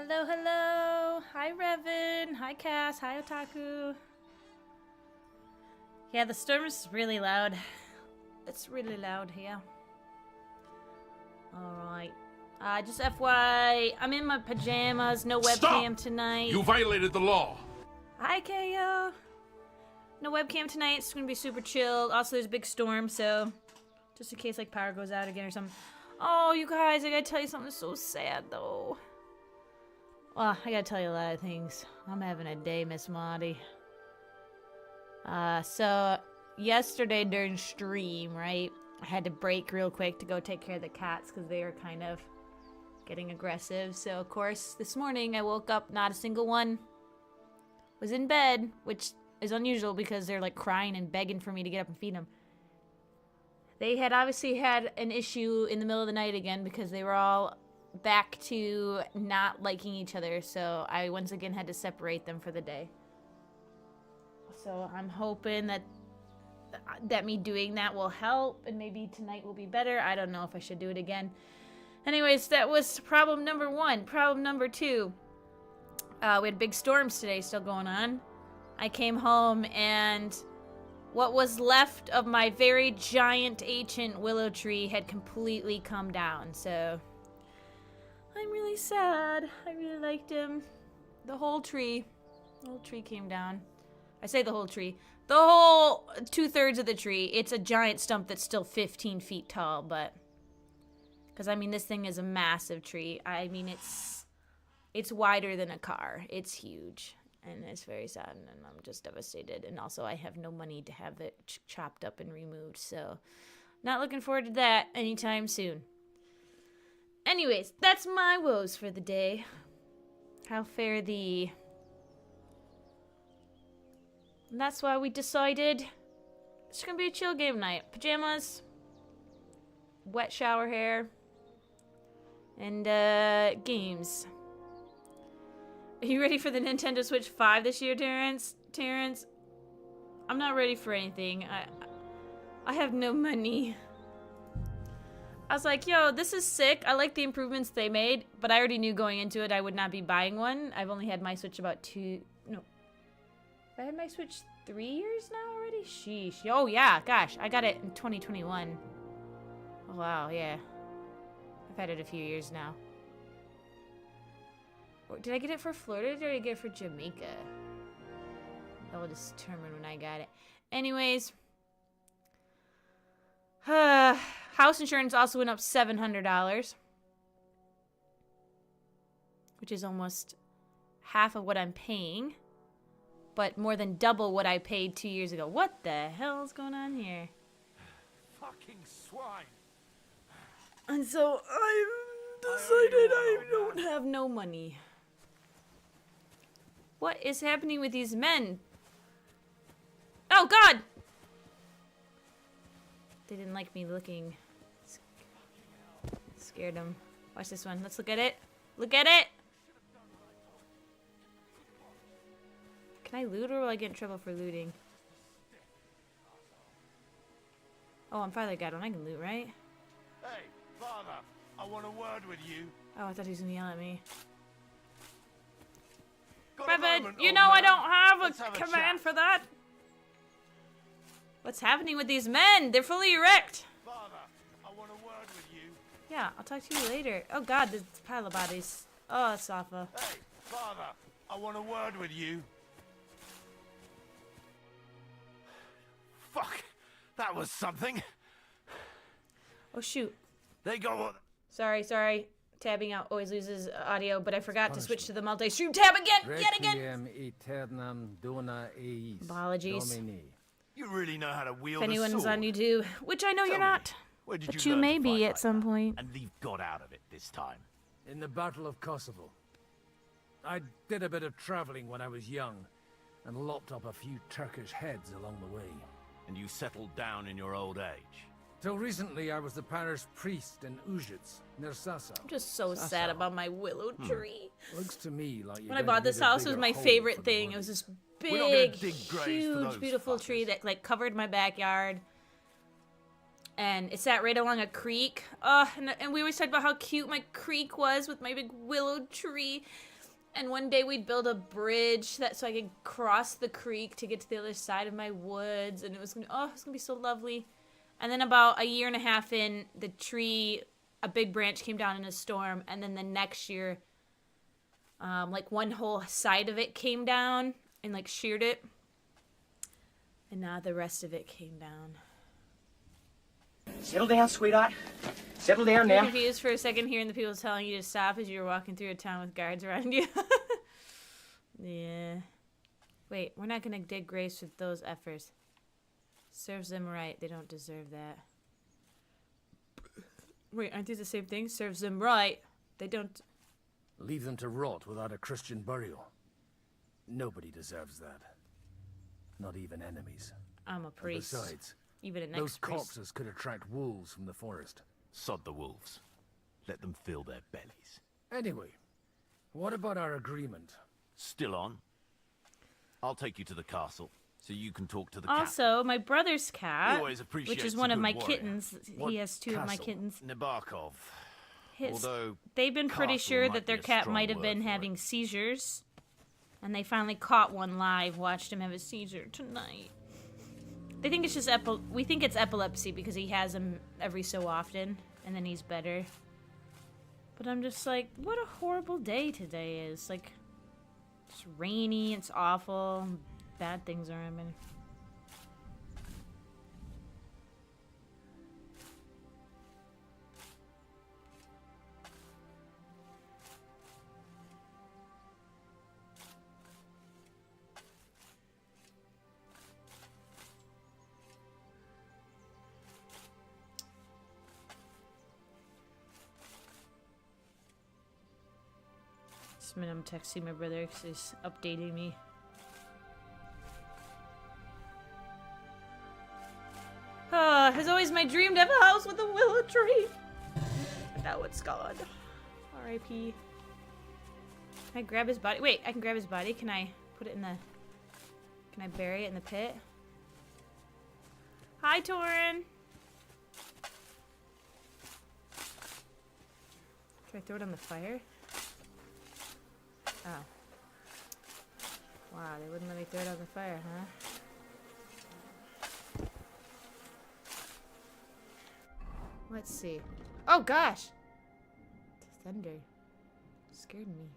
Hello, hello. Hi, Revan. Hi, Cass. Hi, Otaku. Yeah, the storm is really loud. It's really loud here. Alright. Just FYI, I'm in my pajamas. No webcam tonight. You violated the law. Hi, KO. No webcam tonight. It's gonna be super chilled. Also, there's a big storm, so just in case like power goes out again or something. Oh, you guys, I gotta tell you something so sad though. Well, I gotta tell you a lot of things. I'm having a day, Miss Marty. So yesterday during stream, right? I had to break real quick to go take care of the cats because they were kind of getting aggressive. So of course, this morning I woke up, not a single one was in bed, which is unusual because they're like crying and begging for me to get up and feed them. They had obviously had an issue in the middle of the night again because they were all back to not liking each other. So I once again had to separate them for the day. So I'm hoping that me doing that will help and maybe tonight will be better. I don't know if I should do it again. Anyways, that was problem number one. Problem number two. We had big storms today still going on. I came home and what was left of my very giant ancient willow tree had completely come down. So I'm really sad. I really liked him. The whole tree came down. I say the whole tree. The whole 2/3 of the tree. It's a giant stump that's still 15 feet tall, but because I mean this thing is a massive tree. I mean it's wider than a car. It's huge, and it's very sad, and I'm just devastated. And also, I have no money to have it chopped up and removed, so not looking forward to that anytime soon. Anyways, that's my woes for the day. How fare thee? And that's why we decided it's gonna be a chill game night. Pajamas, wet shower hair, and games. Are you ready for the Nintendo Switch 5 this year, Terrence? I'm not ready for anything. I have no money. I was like, yo, this is sick. I like the improvements they made, but I already knew going into it I would not be buying one. I've only had my Switch I had my Switch 3 years now already? Sheesh. Oh, yeah. Gosh, I got it in 2021. Oh, wow, yeah. I've had it a few years now. Or did I get it for Florida or did I get it for Jamaica? That will determine when I got it. Anyways. House insurance also went up $700. Which is almost half of what I'm paying. But more than double what I paid 2 years ago. What the hell is going on here? Fucking swine. And so I decided I don't have no money. What is happening with these men? Oh, God! They didn't like me looking. Scared them. Watch this one. Let's look at it. Look at it! Can I loot or will I get in trouble for looting? Oh, I'm Father Godwin. I can loot, right? Hey, Father, I want a word with you. Oh, I thought he was gonna yell at me. Revan, you know I don't have a command for that. What's happening with these men? They're fully erect. Father, I want a word with you. Yeah, I'll talk to you later. Oh God, this pile of bodies. Oh, Safa. Hey, Father, I want a word with you. Fuck, that was something. Oh shoot. They go. Sorry. Tabbing out always loses audio, but I forgot to switch to the multi-stream tab again, yet again. Apologies. You really know how to wield If a sword. anyone's on YouTube, which I know you're not, Where did but you you learn may to be fight at like some that point. and leave God out of it this time? In the Battle of Kosovo. I did a bit of traveling when I was young and lopped up a few Turkish heads along the way. And you settled down in your old age. Till recently, I was the parish priest in Ujits, near Sasa. I'm just so sad about my willow tree. Looks to me like When I bought this house, it was my favorite thing. It was this big, huge, beautiful tree that like covered my backyard. And it sat right along a creek. And we always talked about how cute my creek was with my big willow tree. And one day we'd build a bridge so I could cross the creek to get to the other side of my woods, and it was gonna be so lovely. And then about a year and a half in, the tree, a big branch came down in a storm, and then the next year, like one whole side of it came down and like sheared it, and now the rest of it came down. Settle down, sweetheart. Settle down You're now. confused for a second hearing the people telling you to stop as you were walking through a town with guards around you. Yeah. Wait, we're not gonna dig graves with those effers. Serves them right. They don't deserve that. Wait, aren't these the same thing? Serves them right. They don't... Leave them to rot without a Christian burial. Nobody deserves that. Not even enemies. I'm a priest. And besides, Even an those ex-priest. corpses could attract wolves from the forest. Sod the wolves. Let them fill their bellies. Anyway, what about our agreement? Still on? I'll take you to the castle, so you can talk to the captain. Also, my brother's cat, He always appreciates which is a one of good my warrior. kittens. What He has two of my castle? kittens. Nabokov. His, Although they've been pretty castle sure might that their be a cat strong might have word been for it. having seizures. And they finally caught one live, watched him have a seizure tonight. They think it's just we think it's epilepsy because he has them every so often, and then he's better. But I'm just like, what a horrible day today is. Like, it's rainy, it's awful, bad things are happening. This minute I'm texting my brother because he's updating me. It's always my dream to have a house with a willow tree. Now it's gone. R.I.P. Can I grab his body? Wait, I can grab his body. Can I put it in the... Can I bury it in the pit? Hi, Torin. Can I throw it on the fire? Oh. Wow, they wouldn't let me throw it on the fire, huh? Let's see. Oh gosh! The thunder scared me.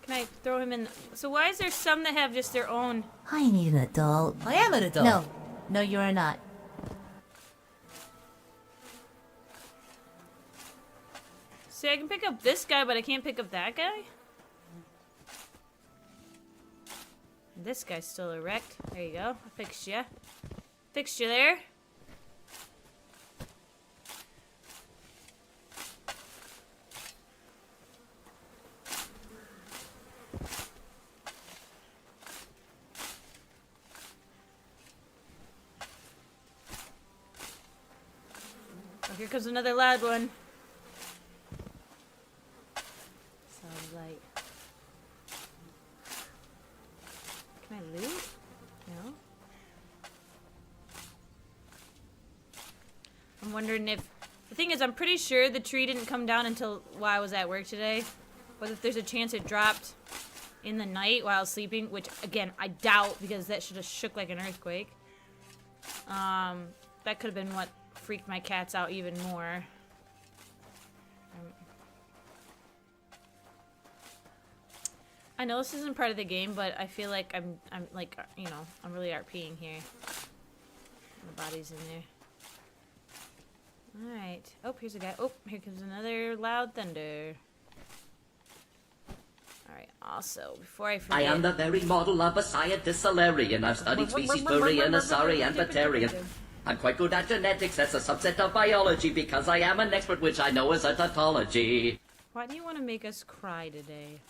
Can I throw him in? So why is there some that have just their own? I need an adult. I am an adult. No, no, you are not. See, I can pick up this guy, but I can't pick up that guy? This guy's still erect. There you go. I fixed you. Fixed you there. Oh, here comes another loud one. Sounds like... Can I loot? No? I'm wondering if... The thing is, I'm pretty sure the tree didn't come down until while I was at work today. But if there's a chance it dropped in the night while I was sleeping, which, again, I doubt because that should have shook like an earthquake. That could have been what freaked my cats out even more. I know this isn't part of the game, but I feel like I'm like, you know, I'm really RPing here. The body's in there. Alright. Oh, here's a guy. Oh, here comes another loud thunder. Alright, also, before I forget... I am the very model of a scientist Solarian. I've studied species Burian, Asari, and Batarian. I'm quite good at genetics as a subset of biology because I am an expert, which I know is a tautology. Why do you want to make us cry today?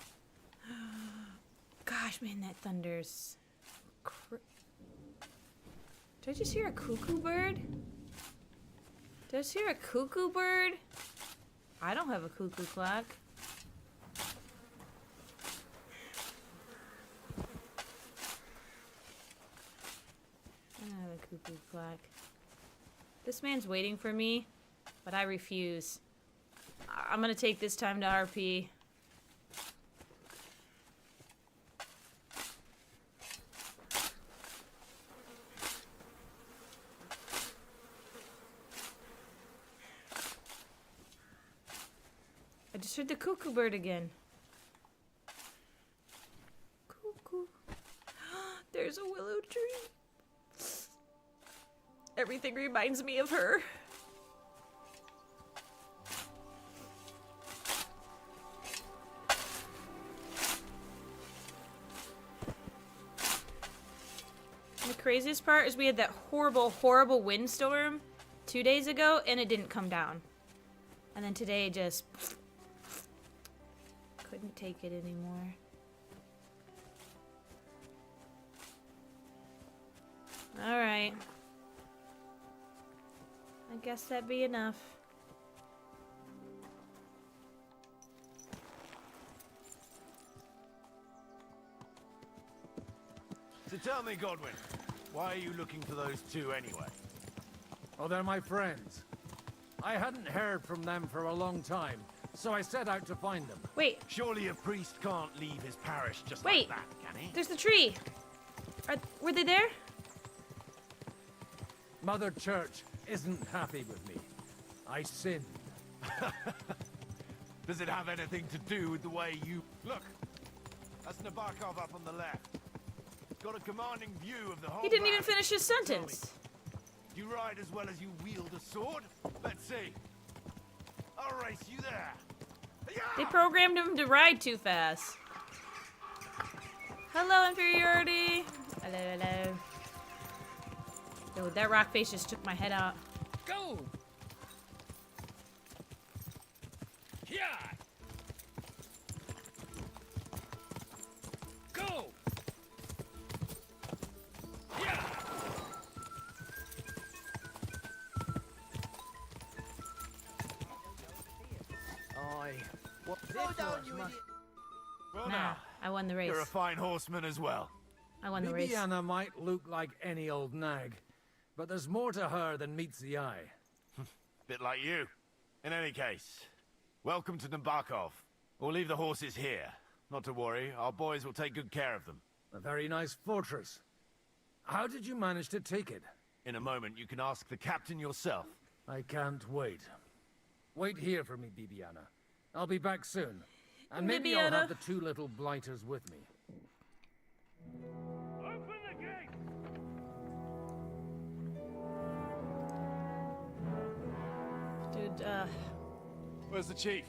Gosh, man, that thunder's... Did I just hear a cuckoo bird? Did I just hear a cuckoo bird? I don't have a cuckoo clock. I don't have a cuckoo clock. This man's waiting for me But I refuse. I'm gonna take this time to RP. I just heard the cuckoo bird again. Cuckoo. There's a willow tree. Everything reminds me of her. And the craziest part is we had that horrible, horrible windstorm 2 days ago, and it didn't come down. And then today just couldn't take it anymore. Alright. I guess that'd be enough. So tell me, Godwin, why are you looking for those two anyway? Oh, they're my friends. I hadn't heard from them for a long time, so I set out to find them. Wait, Surely a priest can't leave his parish just Wait. like that, can he? there's the tree. Were they there? Mother Church isn't happy with me. I sinned. Does it have anything to do with the way you... Look, that's Nabokov up on the left. Got a commanding view of the whole He didn't even battle. finish his sentence. You ride as well as you wield a sword? Let's see. I'll race you there. They programmed him to ride too fast. Hello, inferiority. Hello, hello. Yo, that rock face just took my head out. Go! Yeah! Go! Yeah! Well, Nah, now, I won the race. you're a fine horseman as well. I won the race. Bibiana might look like any old nag, but there's more to her than meets the eye. Bit like you. In any case, welcome to Nabokov. We'll leave the horses here. Not to worry, our boys will take good care of them. A very nice fortress. How did you manage to take it? In a moment, you can ask the captain yourself. I can't wait. Wait here for me, Bibiana. I'll be back soon. And maybe I'll Bibiana. have the two little blighters with me. Open the gate! Dude, Where's the chief?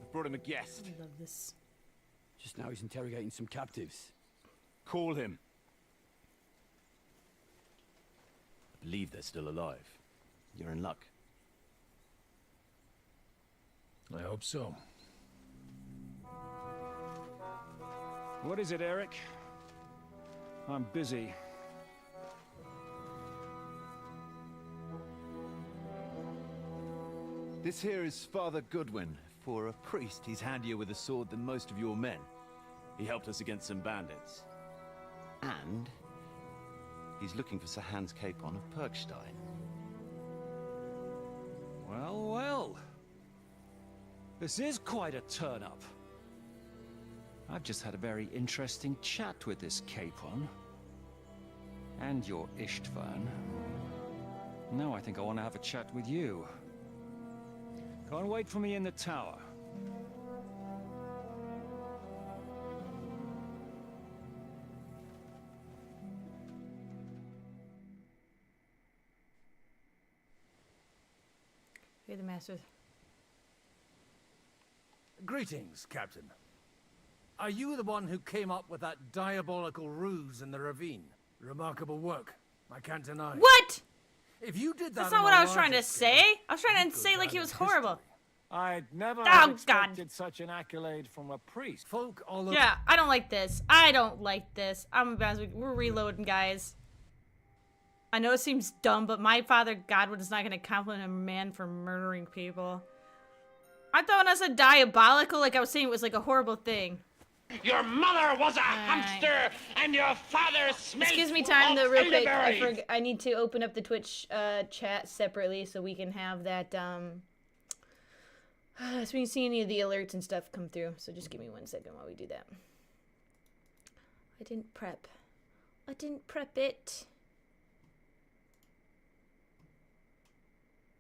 I brought him a guest. I love this. Just now he's interrogating some captives. Call him. I believe they're still alive. You're in luck. I hope so. What is it, Eric? I'm busy. This here is Father Godwin. For a priest, he's handier with a sword than most of your men. He helped us against some bandits. And he's looking for Sir Hans Capon of Perkstein. Well, well. This is quite a turn-up. I've just had a very interesting chat with this Capon. And your Istvan. Now I think I want to have a chat with you. Go and wait for me in the tower. You're the master. Greetings, Captain. Are you the one who came up with that diabolical ruse in the ravine? Remarkable work. I can't deny. What? If you did that That's on not what a I was trying to larger say. scale, I was trying you to go say like down he in was horrible. history. I'd never Oh, have God. expected such an accolade from a priest. Folk all over. Yeah, I don't like this. I don't like this. I'm about to, we're reloading, guys. I know it seems dumb, but my Father Godwin is not going to compliment a man for murdering people. I thought when I said diabolical, like I was saying it was like a horrible thing. Your mother was a hamster, and your father smelled. This gives me time to real quick. I need to open up the Twitch chat separately so we can have that. So we can see any of the alerts and stuff come through. So just give me 1 second while we do that. I didn't prep. I didn't prep it.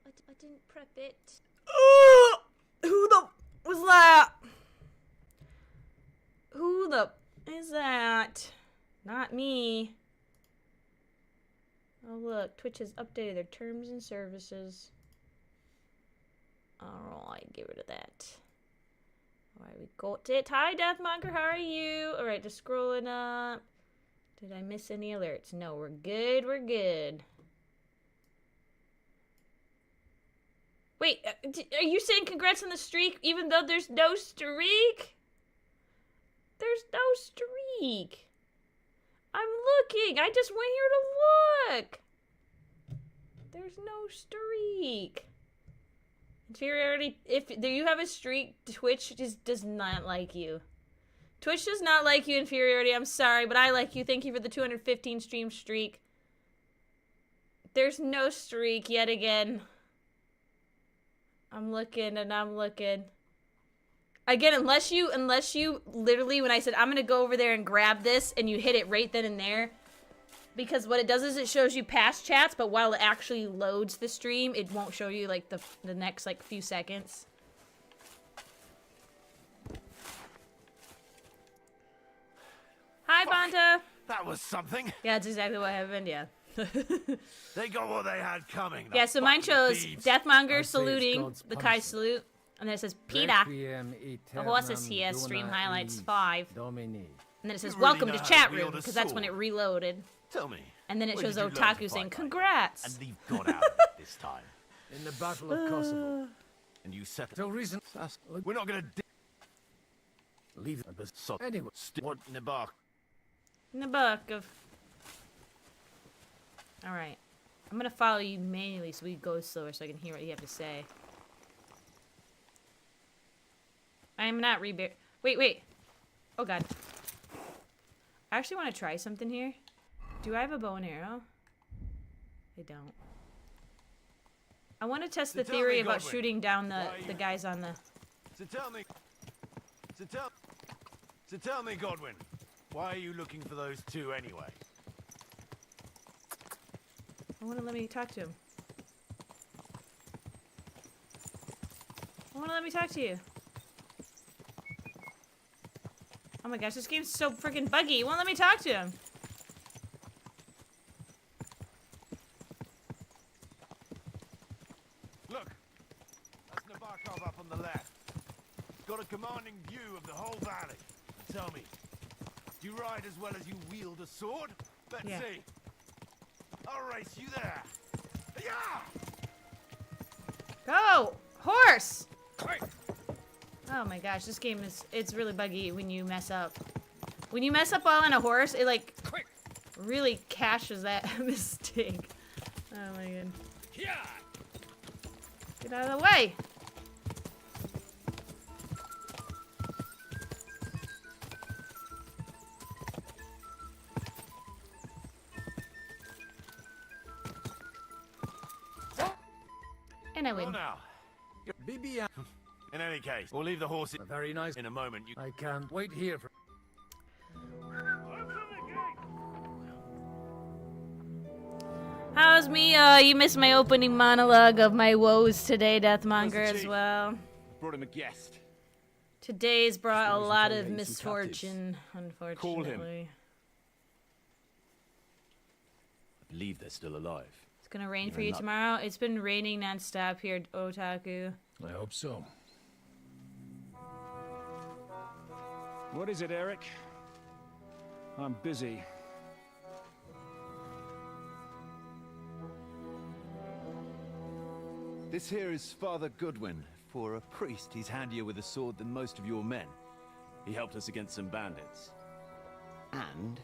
I didn't prep it. Who the was that? Who the is that? Not me. Oh look, Twitch has updated their terms and services. Alright, get rid of that. Alright, we got it. Hi Deathmonger, how are you? Alright, just scrolling up. Did I miss any alerts? No, we're good, we're good. Wait, are you saying congrats on the streak even though there's no streak? There's no streak. I'm looking. I just went here to look. There's no streak. Inferiority. If do you have a streak, Twitch just does not like you. Twitch does not like you, Inferiority. I'm sorry, but I like you. Thank you for the 215 stream streak. There's no streak yet again. I'm looking and I'm looking. Again, unless you literally, when I said I'm gonna go over there and grab this and you hit it right then and there, because what it does is it shows you past chats, but while it actually loads the stream, it won't show you like the next like few seconds. Hi, Banta. That was something. Yeah, that's exactly what happened. Yeah. They got what they had coming. Yeah, so mine shows Deathmonger saluting the Kai salute, and then it says PETA. The horse is here. Stream highlights 5. And then it says welcome to chat room because that's when it reloaded. Tell me. And then it shows Otaku saying congrats. And leave God out of it this time. In the Battle of Kosovo. And you settle. Till reason. We're not gonna Leave it. Anyway, what in the bark? Nabokov. Alright. I'm gonna follow you manually so we go slower so I can hear what you have to say. I am not Wait, wait. Oh god. I actually want to try something here. Do I have a bow and arrow? I don't. I want to test the theory about shooting down the guys on the... So tell me, Godwin. Why are you looking for those two anyway? I want to let me talk to him. I want to let me talk to you. Oh my gosh, this game's so freaking buggy. You won't let me talk to him. Look, that's Nabokov up on the left. It's got a commanding view of the whole valley. Tell me, do you ride as well as you wield a sword? Let's see. I'll race you there. Yeah! Go! Horse! Oh my gosh, this game it's really buggy when you mess up. When you mess up while on a horse, it like really caches that mistake. Oh my god. Get out of the way! And I win. Now. BB. In any case, we'll leave the horse Very nice. in a moment. I can't wait here for... How's me? You missed my opening monologue of my woes today, Deathmonger, as well. Brought him a guest. Today's brought a lot of some misfortune, unfortunately. Call him. I believe they're still alive. It's gonna rain for you tomorrow. It's been raining non-stop here, Otaku. I hope so. What is it, Eric? I'm busy. This here is Father Godwin. For a priest, he's handier with a sword than most of your men. He helped us against some bandits. And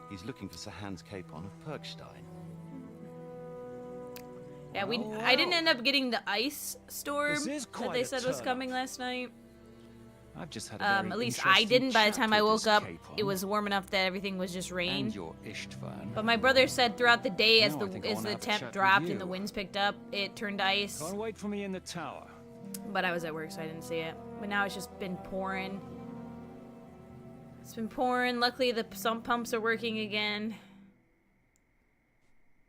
he's looking for Sir Hans Capon of Perkstein. Yeah, I didn't end up getting the ice storm that they said was coming last night. I've just had a very At least I interesting didn't. By the chat time I with woke this up, capon. it was warm enough that everything was just rain. And your Istvan. But my brother said throughout the day, as Now I think I the wanna have a temp chat with dropped and you. the winds picked up, it turned to ice. Can't wait for me in the tower. But I was at work, so I didn't see it. But now it's just been pouring. It's been pouring. Luckily, the sump pumps are working again.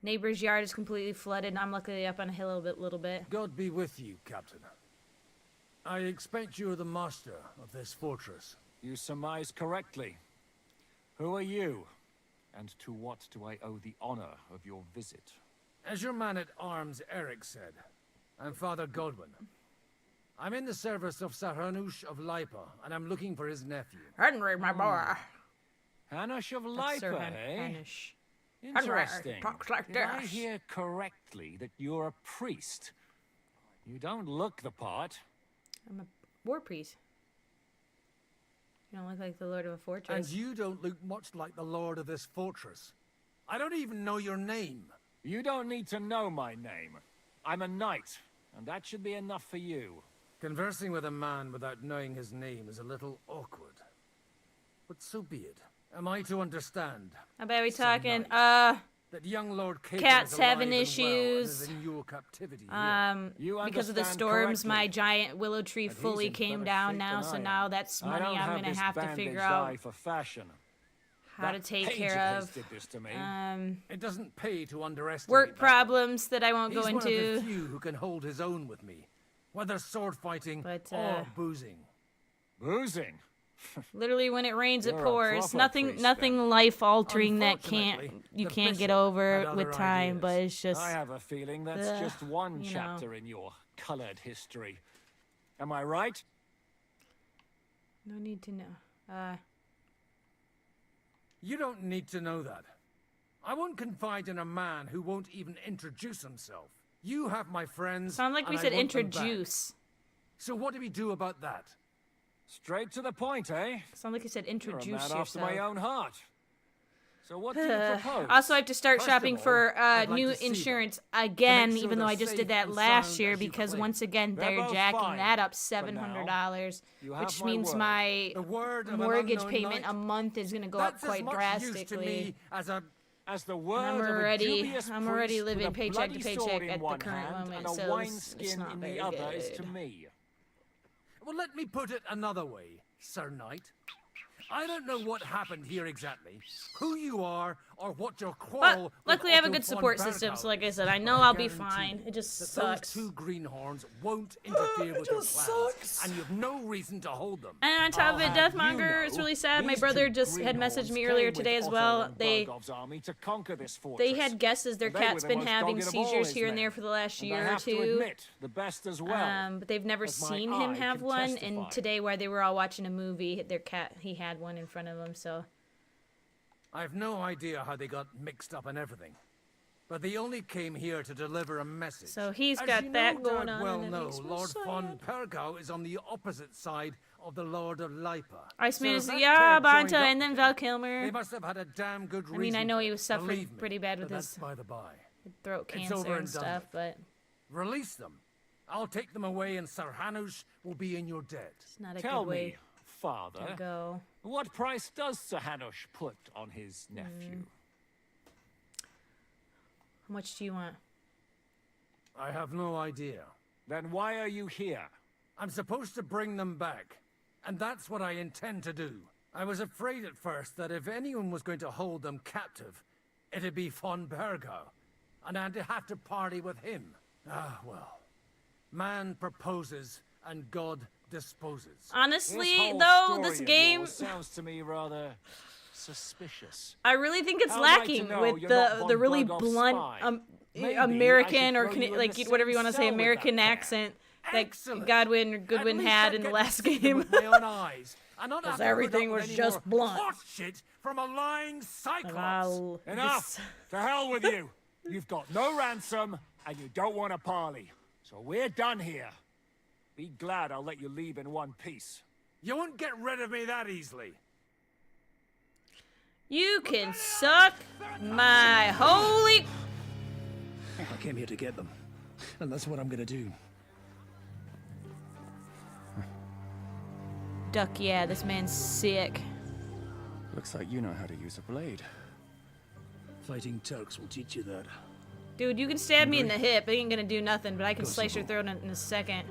Neighbor's yard is completely flooded, and I'm luckily up on a hill a little bit. God be with you, Captain. I expect you are the master of this fortress. You surmise correctly. Who are you? And to what do I owe the honor of your visit? As your man-at-arms Eric said, I'm Father Godwin. I'm in the service of Sahanush of Lipa, and I'm looking for his nephew. Henry, my boy. Hanush of That's Sir Lipa, eh? Hanish. Interesting. talks like Did I this. hear correctly that you're a priest? You don't look the part. I'm a war priest. You don't look like the lord of a fortress. And you don't look much like the lord of this fortress. I don't even know your name. You don't need to know my name. I'm a knight, and that should be enough for you. Conversing with a man without knowing his name is a little awkward. But so be it. Am I to understand How about we Sir talking? Knight, that young Lord Capon Cat's is alive having and well and issues. is in your captivity here? You Because of the understand storms, my correctly. giant willow tree But he's fully in came better down shape now, than so I now am. that's I money don't I'm gonna this have to bandaged figure eye out for fashion. how to That take page care of his of. did this to me. It doesn't pay to underestimate Work that. problems that I won't He's go one of the into. few who can hold his own with me, whether sword fighting But, or boozing. Boozing. Literally, when it rains, it You're a pours. proper Nothing, priest, nothing then. life altering that Unfortunately, you the can't get bishop over had with other time. ideas. But it's just I have a feeling that's Ugh, just one you know. chapter in your colored history. Am I right? no need to know. You don't need to know that. I won't confide in a man who won't even introduce himself. You have my friends. Sound like we and I said want them back. introduce. So what do we do about that? Straight to the point, eh? Sound like you said You're a introduce man yourself. after my own heart. So what do you propose? Also, I have to start First shopping of all, for I'd like new to see them, insurance to again, make sure even though they're I just safe did that and last sound year as you because claim. once again They're they're both jacking fine that up for now. $700, You have which my means word. my The word of an mortgage unknown payment knight? a month is gonna go That's up quite as much drastically. use to me as a... As the word I'm of a already, dubious I'm already priest with living a paycheck to bloody sword paycheck in at the one current hand moment, and a so it's wineskin not in very the other is to good. me. Well, let me put it another way, Sir Knight. I don't know what happened here exactly, who you are, or what your quarrel with But luckily I have a Otto good von support system, Bergau so like I is. said, I know But I'll be guarantee fine. It just that sucks. Those two greenhorns won't interfere with your plans, and you've no reason to hold them. And on top of it, I'll have Deathmonger, you it's know, really sad. My these brother two just had greenhorns messaged me came earlier with today as Otto well. and They Bergov's army to conquer this fortress. They had guesses their And they were cat's the been most having dogged of all seizures his here and men. there for the last And year I or have to two. admit, the best as well. But they've never as my seen him eye have can one. testify. And today, while they were all watching a movie, their cat, he had one in front of him. So I have no idea how they got mixed up in everything. But they only came here to deliver a message. So he's As got you that no going doubt on, well and it know, makes me Lord sad. von Bergau is on the opposite side of the Lord of Lipa. Iceman So is if that yeah, pair joined Banta, up and then Val Kilmer. They must have had a damn good reason. I mean, I know for he it, was suffering believe me, pretty bad with but his that's by the by. throat It's cancer over and and done stuff, with. but Release them. I'll take them away, and Sir Hanush will be in your debt. it's not a Tell good way me, Father, to go. what price does Sir Hanush put on his nephew? How much do you want? I have no idea. Then why are you here? I'm supposed to bring them back, and that's what I intend to do. I was afraid at first that if anyone was going to hold them captive, it'd be von Bergau, and I'd have to party with him. Ah, well. Man proposes, and God disposes. Honestly, whole though, story this of game, yours sounds to me rather suspicious. I really think it's How am I to lacking know with you're not the von really Bergau's blunt spy? Maybe American I or should throw you in like the whatever you same want to say, cell with American that pair. accent that Excellent. Godwin or At Goodwin least had I'd in the get last to see them game. with my own eyes, and not have to put everything up with was any just more blunt. hot shit from a lying cyclops. Wow, Enough! To hell with you! You've got no ransom, and you don't want a parley. So we're done here. Be glad I'll let you leave in one piece. You won't get rid of me that easily. You can suck my holy. I came here to get them, and that's what I'm gonna do. Duck, yeah, this man's sick. Looks like you know how to use a blade. Fighting Turks will teach you that. Dude, you can stab me in the hip. It ain't gonna do nothing, but I can slice your Possible. throat in a second.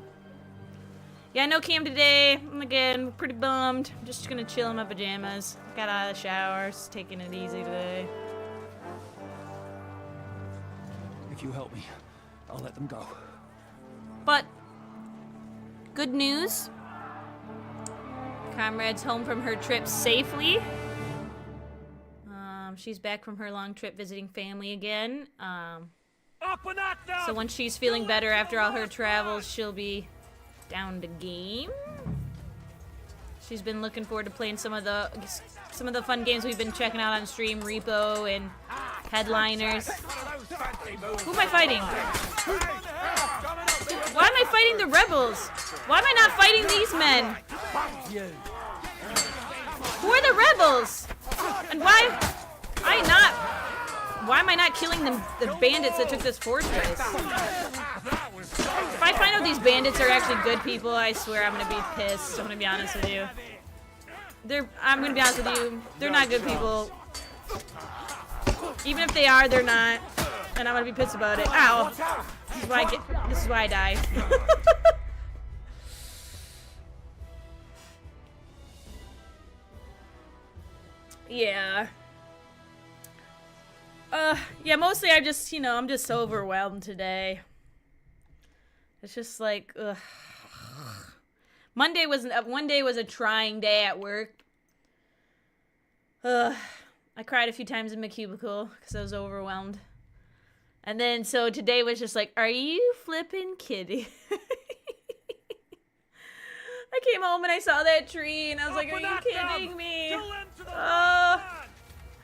Yeah, no cam today. Again, pretty bummed. I'm just gonna chill in my pajamas. Got out of the shower, just taking it easy today. If you help me, I'll let them go. But, good news. Comrade's home from her trip safely. She's back from her long trip visiting family again. So once she's feeling better after all her travels, she'll be down to game. She's been looking forward to playing some of the fun games we've been checking out on stream, Repo and Headliners. Who am I fighting? Why am I fighting the rebels? Why am I not fighting these men? Who are the rebels? And why am I not killing the bandits that took this fortress? If I find out these bandits are actually good people, I swear I'm gonna be pissed. I'm gonna be honest with you. I'm gonna be honest with you. They're not good people. Even if they are, they're not. And I'm gonna be pissed about it. Ow! This is why I die. Yeah. Yeah, mostly I'm just so overwhelmed today. It's just like, ugh. One day was a trying day at work. I cried a few times in my cubicle because I was overwhelmed. And then, so today was just like, are you flipping kidding? I came home and I saw that tree and I was like, are you kidding me?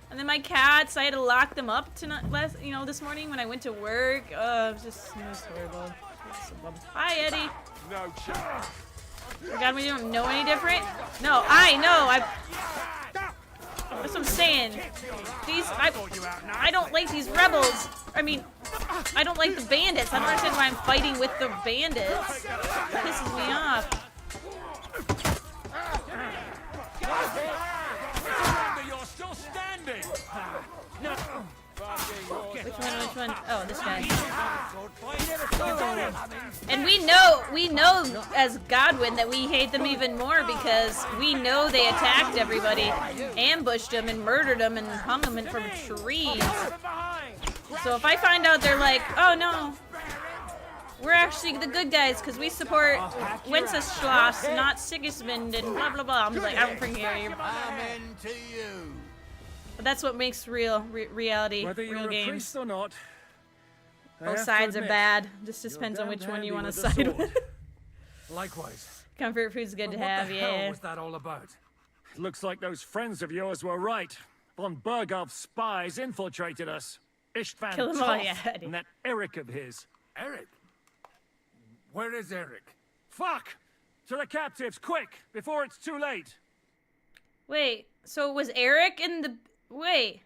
And then my cats, I had to lock them up this morning when I went to work. It was horrible. Hi, Eddie. No chance. Oh God, we don't know any different? No, I know. That's what I'm saying. I don't like these rebels. I mean, I don't like the bandits. I don't understand why I'm fighting with the bandits. It pisses me off. You're still standing. Which one? Oh, this guy. And we know as Godwin that we hate them even more because we know they attacked everybody, ambushed them and murdered them and hung them from trees. So if I find out they're like, oh no, we're actually the good guys because we support Wenceslas, not Sigismund, and blah blah blah. I'm like, I don't freaking hear you. But that's what makes reality, Whether real you're a games. priest or not, Both sides are bad. Just depends on which one you want to side with. Likewise. Comfort food's good to But have, what the yeah. hell was that all about? Looks like those friends of yours were right. Von Berghoff's spies infiltrated us. Istvan Kill 'em all, Toth yeah, Eddie. and that Eric of his. Eric? Where is Eric? Fuck! To the captives, quick, before it's too late. Wait, so it was Eric in the... Wait,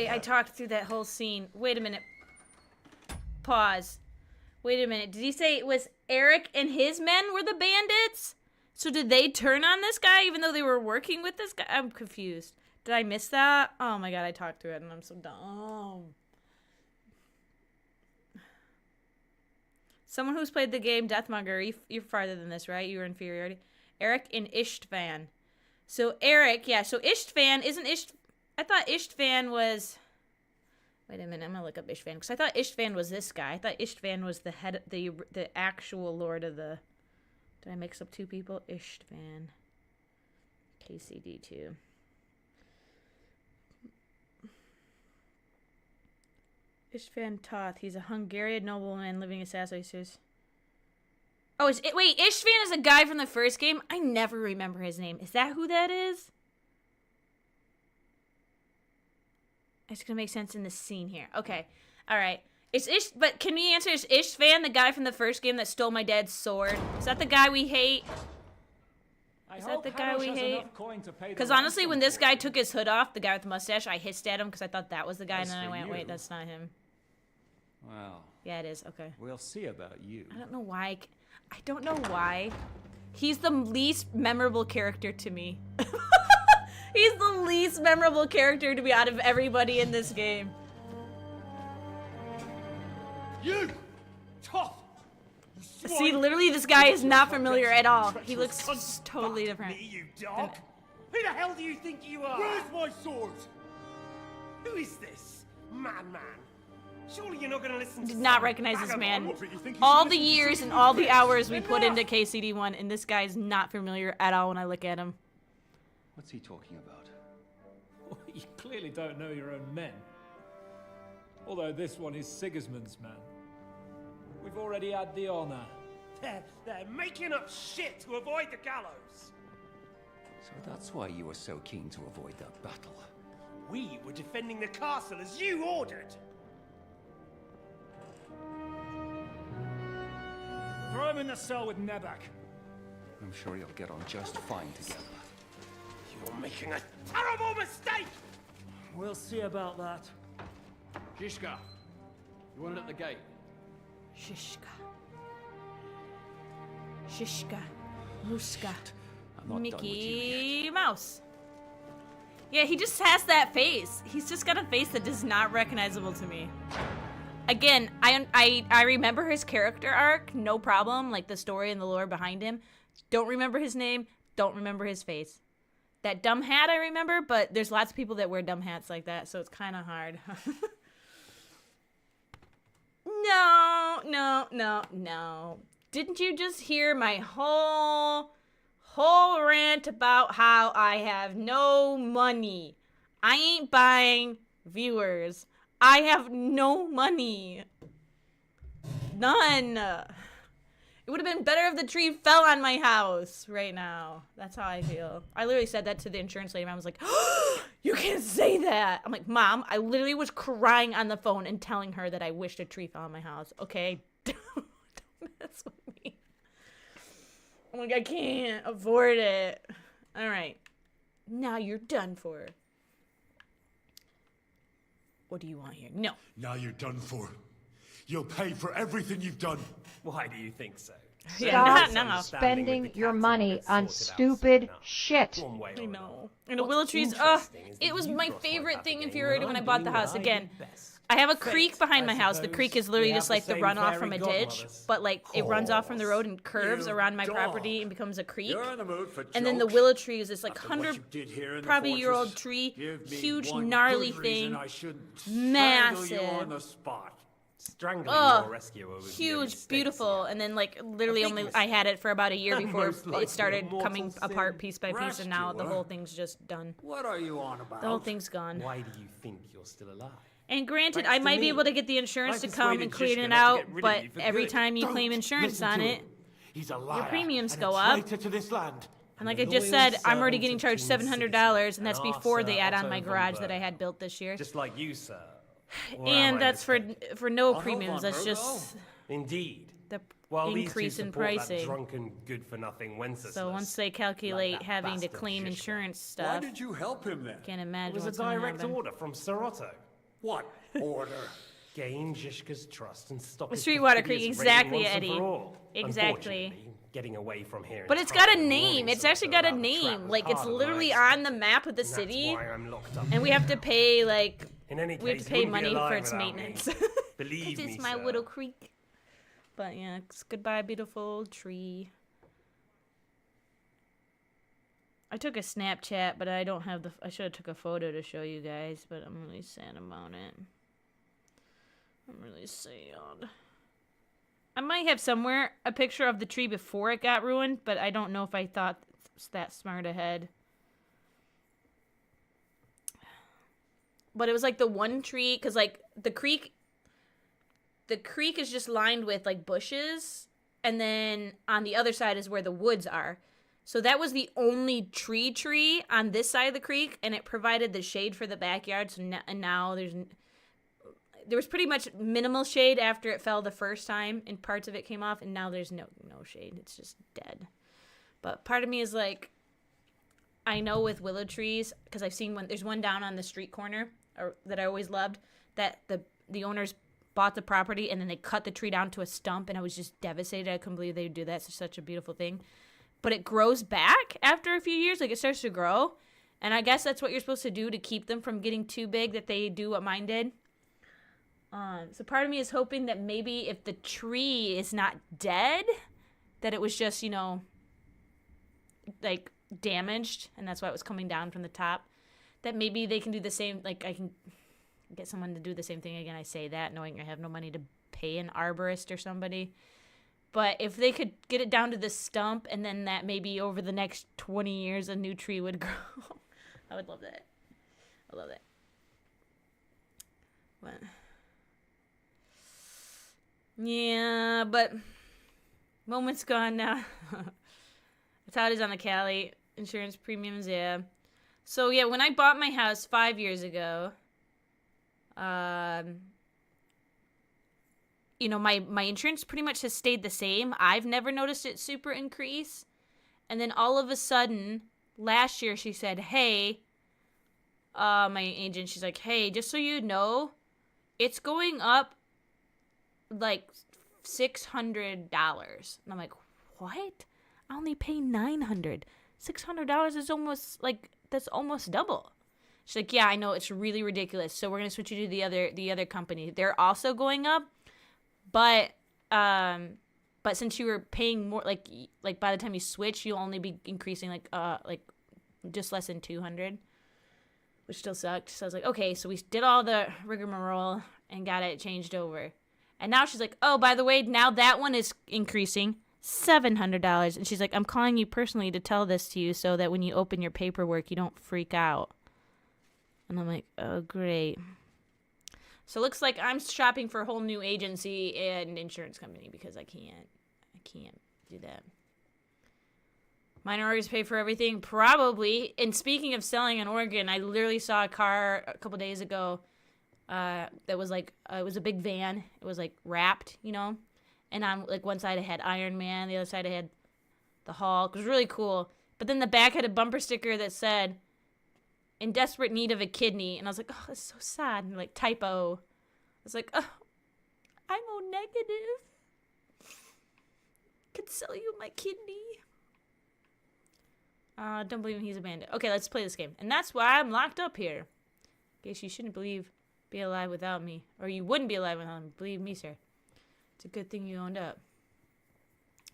I talked through that whole scene. Wait a minute. Pause. Wait a minute. Did he say it was Eric and his men were the bandits? So did they turn on this guy even though they were working with this guy? I'm confused. Did I miss that? Oh my god, I talked through it and I'm so dumb. Someone who's played the game Deathmonger, you're farther than this, right? You're inferiority. Eric and Istvan. So Eric, yeah, so Istvan, I thought Istvan was, wait a minute, I'm gonna look up Istvan, because I thought Istvan was this guy. I thought Istvan was the head, the actual lord of the, did I mix up two people? Istvan. KCD2. Istvan Toth, he's a Hungarian nobleman living in Sassos. Oh, wait, Istvan is a guy from the first game? I never remember his name. Is that who that is? It's gonna make sense in the scene here. Okay, all right. But can we answer? Is Istvan the guy from the first game that stole my dad's sword? Is that the guy we hate? Is that the guy we hate? Because honestly, when this guy took his hood off, the guy with the mustache, I hissed at him because I thought that was the guy, and then I went, wait, that's not him. Well, Yeah, it is. Okay. we'll see about you. I don't know why. I don't know why. He's the least memorable character to me. He's the least memorable character to me out of everybody in this game. You! Tough! See, literally, this guy is not familiar at all. He looks totally different. Me, you dog! Who the hell do you think you are? Where's my sword? Who is this? Madman. Surely you're not gonna listen to Did not recognize this man. All the years and all the hours we put into KCD1, and this guy's not familiar at all when I look at him. What's he talking about? Well, you clearly don't know your own men. Although this one is Sigismund's man. We've already had the honor. They're making up shit to avoid the gallows. So that's why you were so keen to avoid that battle. We were defending the castle as you ordered. Throw him in the cell with Nebak. I'm sure you'll get on just fine together. You're making a terrible mistake! We'll see about that. Shishka, you want it at the gate? Shishka. Shishka. Muska. I'm not Mickey Mouse. Yeah, he just has that face. He's just got a face that is not recognizable to me. Again, I remember his character arc, no problem, like the story and the lore behind him. Don't remember his name, don't remember his face. That dumb hat I remember, but there's lots of people that wear dumb hats like that, so it's kind of hard. No. Didn't you just hear my whole rant about how I have no money? I ain't buying viewers. I have no money. None. It would have been better if the tree fell on my house right now. That's how I feel. I literally said that to the insurance lady. I was like, oh, you can't say that. I'm like, Mom, I literally was crying on the phone and telling her that I wished a tree fell on my house. Okay? Don't mess with me. I'm like, I can't afford it. All right. Now you're done for. What do you want here? No. Now you're done for. You'll pay for everything you've done. Why do you think so? Yeah, not now. Spending your money on stupid shit. I know. And the willow trees, it was my favorite thing infuriating when I bought the house. Again, I have a creek behind my house. The creek is literally just like the runoff from a ditch, but like it runs off from the road and curves around my property and becomes a creek. And then the willow tree is this like 100-probably-year-old tree, huge, gnarly thing, massive. Strangling your rescuer was huge, beautiful, and then like literally only I had it for about a year before it started coming apart piece by piece, and now the whole thing's just done. What are you on about? The whole thing's gone. Why do you think you're still alive? And granted, I might be able to get the insurance to come and clean it out, but every time you claim insurance on it, your premiums go up. And like I just said, I'm already getting charged $700, and that's before they add on my garage that I had built this year. Just like you, sir. And that's for no premiums. That's just indeed the While increase in pricing. That drunken, good-for-nothing Wenceslas, so once they calculate like having to claim insurance stuff, why did you help him then? Can't imagine. It was a direct order from Sir Otto. What order? Gain Zishka's trust and stop the his Sweetwater Creek, perfidious exactly, reign once and Eddie. for all. Exactly. Getting away from here. But it's got a name. It's actually got a name. Like it's literally on the map of the city, and we have to pay like. In any case, we have to pay money for its maintenance. Believe me, it's my sir. Widow Creek. But yeah, it's goodbye, beautiful tree. I took a Snapchat, but I don't have the. I should have took a photo to show you guys, but I'm really sad about it. I'm really sad. I might have somewhere a picture of the tree before it got ruined, but I don't know if I thought that smart ahead. But it was like the one tree, because like the creek is just lined with like bushes, and then on the other side is where the woods are. So that was the only tree on this side of the creek, and it provided the shade for the backyard. So and now there was pretty much minimal shade after it fell the first time, and parts of it came off, and now there's no shade. It's just dead. But part of me is like, I know with willow trees, because I've seen there's one down on the street corner that I always loved, that the owners bought the property, and then they cut the tree down to a stump, and I was just devastated. I couldn't believe they would do that. It's such a beautiful thing. But it grows back after a few years. Like, it starts to grow. And I guess that's what you're supposed to do to keep them from getting too big, that they do what mine did. So part of me is hoping that maybe if the tree is not dead, that it was just, you know, like, damaged, and that's why it was coming down from the top. That maybe they can do the same, like, I can get someone to do the same thing again. I say that knowing I have no money to pay an arborist or somebody. But if they could get it down to the stump, and then that maybe over the next 20 years a new tree would grow. I would love that. I love that. What? Yeah, but moment's gone now. That's how it is on the Cali. Insurance premiums, yeah. So, yeah, when I bought my house 5 years ago, you know, my insurance pretty much has stayed the same. I've never noticed it super increase. And then all of a sudden, last year she said, hey, my agent, she's like, hey, just so you know, it's going up like $600. And I'm like, what? I only pay $900. $600 is almost like, that's almost double. She's like, yeah, I know, it's really ridiculous. So we're gonna switch you to the other company. They're also going up, but since you were paying more, like by the time you switch, you'll only be increasing like just less than 200, which still sucked. So I was like, okay, so we did all the rigmarole and got it changed over, and now she's like, oh, by the way, now that one is increasing $700, and she's like, I'm calling you personally to tell this to you so that when you open your paperwork, you don't freak out. And I'm like, oh, great. So it looks like I'm shopping for a whole new agency and insurance company because I can't do that. Mine always pay for everything, probably. And speaking of selling in Oregon, I literally saw a car a couple days ago that was like, it was a big van. It was like wrapped, you know. And on like one side it had Iron Man, the other side it had the Hulk. It was really cool. But then the back had a bumper sticker that said, in desperate need of a kidney. And I was like, oh, that's so sad. And like, typo. I was like, oh, I'm O negative. Could sell you my kidney. Don't believe him, he's a bandit. Okay, let's play this game. And that's why I'm locked up here. In case you shouldn't be alive without me. Or you wouldn't be alive without me. Believe me, sir. It's a good thing you owned up.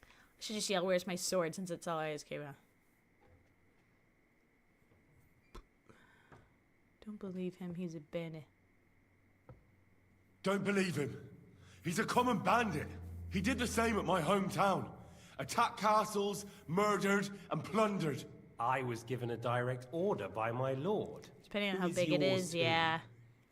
I should just yell, where's my sword, since that's all I just came out. Don't believe him, he's a bandit. Don't believe him. He's a common bandit. He did the same at my hometown. Attacked castles, murdered, and plundered. I was given a direct order by my lord. Depending on how big it is, yeah.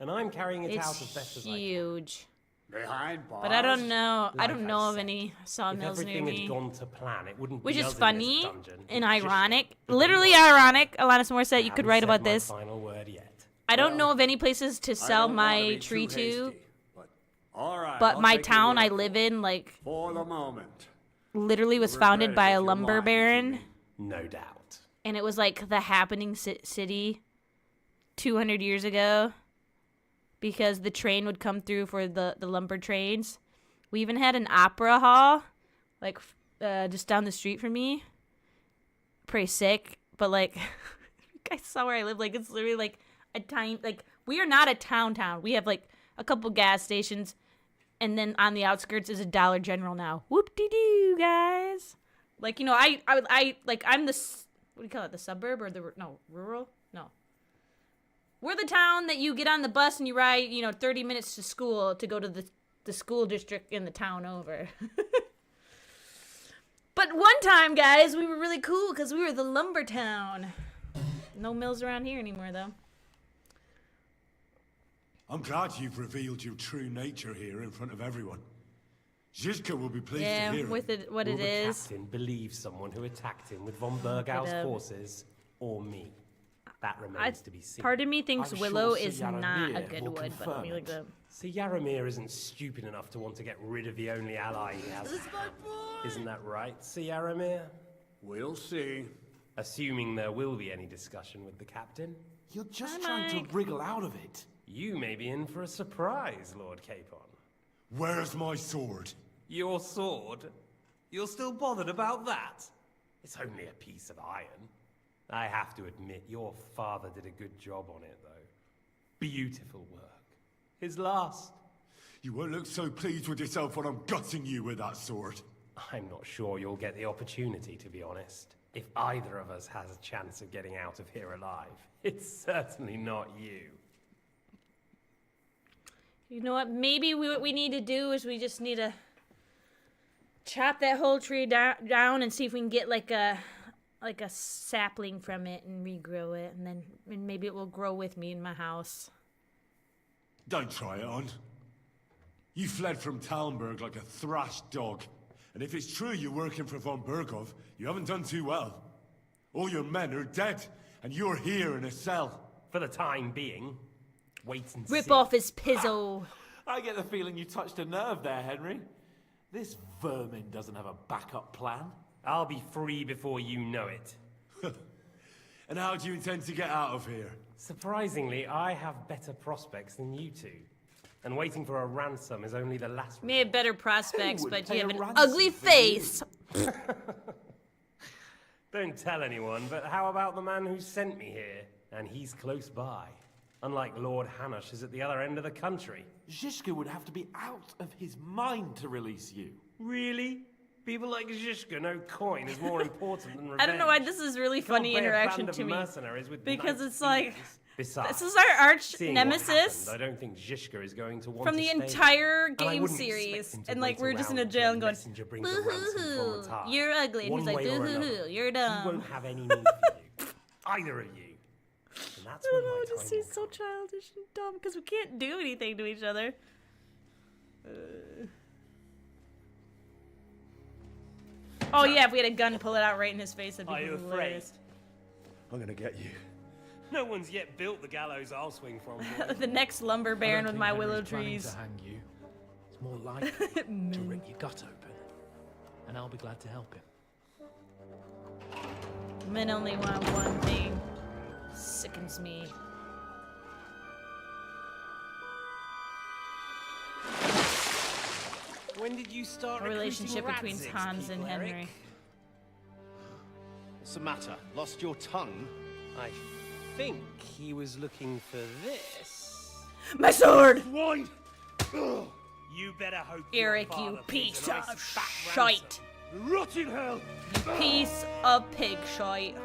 And I'm carrying it It's out as best as I can. huge. Behind bars. But I don't know. I Like don't I know of said, any sawmills if near everything me. had gone to plan, it wouldn't Which be is us in funny this dungeon. and It's just ironic. the Literally people. ironic. Alanis Morissette, you I could haven't write said about my this. final word yet. I don't know of any places to I sell don't wanna my be tree too to. hasty, all right, But I'll my take your town word I for live it. in, like, For the moment. literally was You'll founded regret by it a if you're lumber lying to baron. me. No doubt. And it was like the happening city 200 years ago. Because the train would come through for the lumber trains. We even had an opera hall, like, just down the street from me. Pretty sick. But, like, you guys saw where I live. Like, it's literally, like, a tiny, like, we are not a town. We have, like, a couple gas stations. And then on the outskirts is a Dollar General now. Whoop-de-doo, guys. Like, you know, I like, I'm the, what do you call it, the suburb or rural? No. We're the town that you get on the bus and you ride, 30 minutes to school to go to the school district in the town over. But one time, guys, we were really cool because we were the lumber town. No mills around here anymore, though. I'm glad you've revealed your true nature here in front of everyone. Zizka will be pleased to hear with it. what Will it the is. captain believe someone who attacked him with von Bergau's But, forces, or me? That remains to be seen. Part of me thinks I'm Willow sure is Sir not a Yaramir good will wood, but let me confirm look it. it up. Sir Yaramir isn't stupid enough to want to get rid of the only ally he has. Isn't that right, Sir Yaramir? We'll see. Assuming there will be any discussion with the captain. You're just trying to wriggle out of it. You may be in for a surprise, Lord Capon. Where's my sword? Your sword? You're still bothered about that? It's only a piece of iron. I have to admit, your father did a good job on it, though. Beautiful work. His last. You won't look so pleased with yourself when I'm gutting you with that sword. I'm not sure you'll get the opportunity, to be honest. If either of us has a chance of getting out of here alive, it's certainly not you. You know what? Maybe what we need to do is we just need to chop that whole tree down and see if we can get like a sapling from it and regrow it, and then maybe it will grow with me in my house. Don't try it on. You fled from Talmberg like a thrashed dog. And if it's true you're working for von Bergov, you haven't done too well. All your men are dead, and you're here in a cell. For the time being. Wait and Rip see. off his pizzo. I get the feeling you touched a nerve there, Henry. This vermin doesn't have a backup plan. I'll be free before you know it. And how do you intend to get out of here? Surprisingly, I have better prospects than you two. And waiting for a ransom is only the last. May have better prospects, Who would but pay you have a an ransom ugly for you? face. Don't tell anyone, but how about the man who sent me here? And he's close by. Unlike Lord Hanush is at the other end of the country. Zhishka would have to be out of his mind to release you. Really? People like Zhishka know coin is more important than revenge. I don't know why this is really funny Can't bear a interaction band of to me. mercenaries with Because nice it's like, feelings. Besides, this is our arch seeing nemesis what happened, I don't think Zhishka is going to want from to the stay. entire And I game wouldn't expect series. him to And like wait we're just in a around jail till and going, messenger brings a ransom from boo-hoo-hoo, Atar. you're ugly. And One he's like, way or boo-hoo-hoo, another. you're dumb. He won't have any need for you. Either of you. And that's I when don't know, my it just time seems so childish and dumb because we can't do anything to each other. Oh yeah, if we had a gun, pull it out right in his face, that'd be Are you hilarious. I'm gonna get you. No one's yet built the gallows I'll swing from. The next lumber baron with my willow Planning trees. to hang you. It's more likely to rip your gut open, and I'll be glad to help him. Men only want one thing. Sickens me. When did you start A relationship recruiting between Radzig's Hans and people, Eric? Henry. What's the matter? Lost your tongue? I think he was looking for this. My sword! One! You better hope Eric, your you father piece pays a nice of fat shite. ransom. Rot in hell! You piece of pig shite.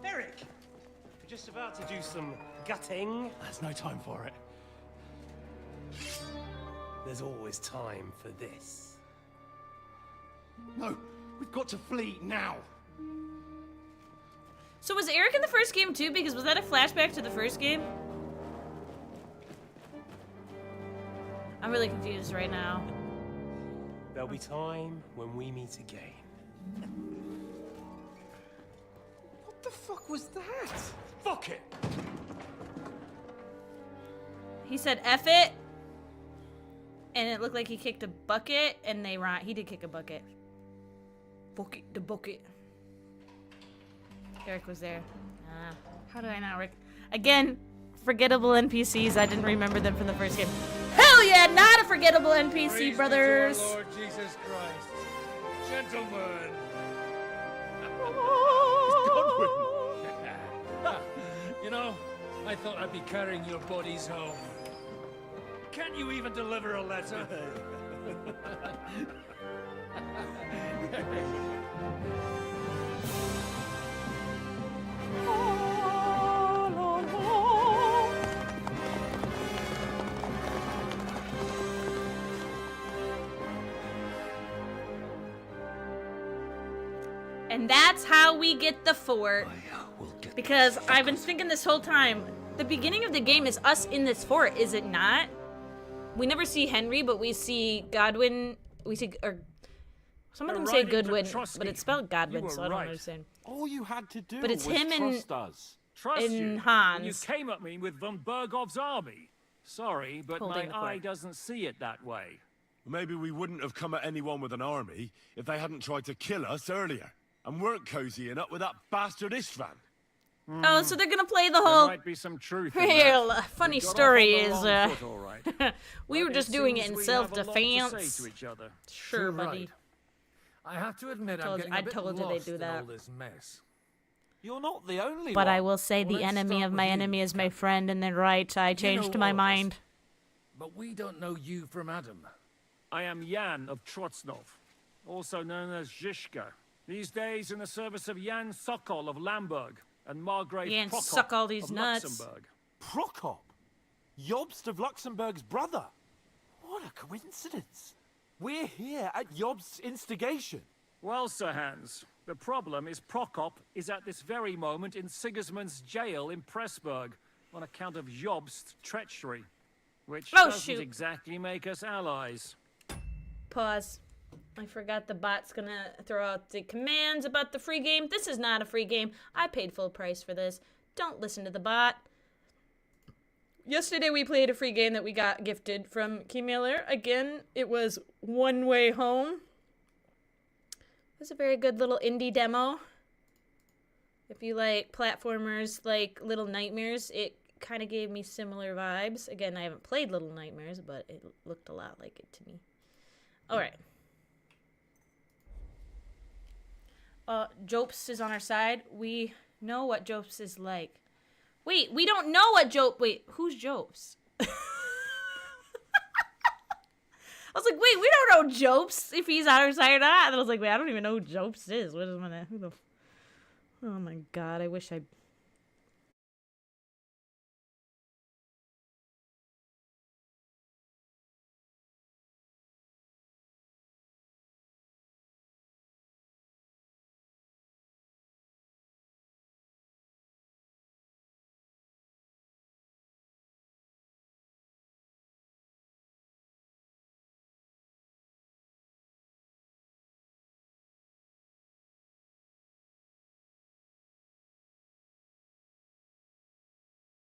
Eric! We're just about to do some gutting. There's no time for it. There's always time for this. No, we've got to flee now. So was Eric in the first game too? Because was that a flashback to the first game? I'm really confused right now. There'll be time when we meet again. What the fuck was that? Fuck it! He said F it. And it looked like he kicked a bucket and they ran. He did kick a bucket. Fuck it, the bucket. Eric was there. How do I not again, forgettable NPCs. I didn't remember them from the first game. Hell yeah, not a forgettable NPC, Praise brothers. be to our Lord Jesus Christ. Gentlemen. You know, I thought I'd be carrying your bodies home. Can't you even deliver a letter? And that's how we get the fort. Because I've been thinking this whole time, the beginning of the game is us in this fort, is it not? We never see Henry, but we see Godwin. We see, or some of them say Goodwin, but it's spelled Godwin, so I don't understand. All you had to do But it's was him and trust us. Trust in you. Hans. You came at me with von Bergov's army. Sorry, but Holding my the fort. eye doesn't see it that way. Maybe we wouldn't have come at anyone with an army if they hadn't tried to kill us earlier. And weren't cozying up with that bastard Istvan. Oh, so they're gonna play the There whole. might be some truth in Real that. funny We got off story on the is, wrong foot, all right. we were But just it doing it seems in we have a lot to self-defense. say to each other. Sure, Too buddy. right. I have to admit, I'm Told- getting I a bit told you they'd lost do in that. all this mess. You're not the only But one. I will say the let's enemy start of with my you, enemy is my Captain. friend, and then right, I changed know my all this. mind. But we don't know you from Adam. I am Jan of Trotsnov, also known as Zhishka. These days in the service of Jan Sokol of Lamberg and Margrave Jan Prokop suck all these of nuts. Luxembourg. Prokop? Jobst of Luxembourg's brother? What a coincidence. We're here at Jobst's instigation. Well, Sir Hans, the problem is Prokop is at this very moment in Sigismund's jail in Pressburg on account of Jobst's treachery, which Oh, doesn't shoot. exactly make us allies. Pause. I forgot the bot's gonna throw out the commands about the free game. This is not a free game. I paid full price for this. Don't listen to the bot. Yesterday we played a free game that we got gifted from Key Mailer. Again, it was One Way Home. It was a very good little indie demo. If you like platformers like Little Nightmares, it kind of gave me similar vibes. Again, I haven't played Little Nightmares, but it looked a lot like it to me. Alright. Jopes is on our side. We know what Jopes is like. Wait, we don't know what Wait, who's Jopes? I was like, wait, we don't know Jopes if he's on our side or not. And I was like, wait, I don't even know who Jopes is. What is my who the? Oh my god, I wish I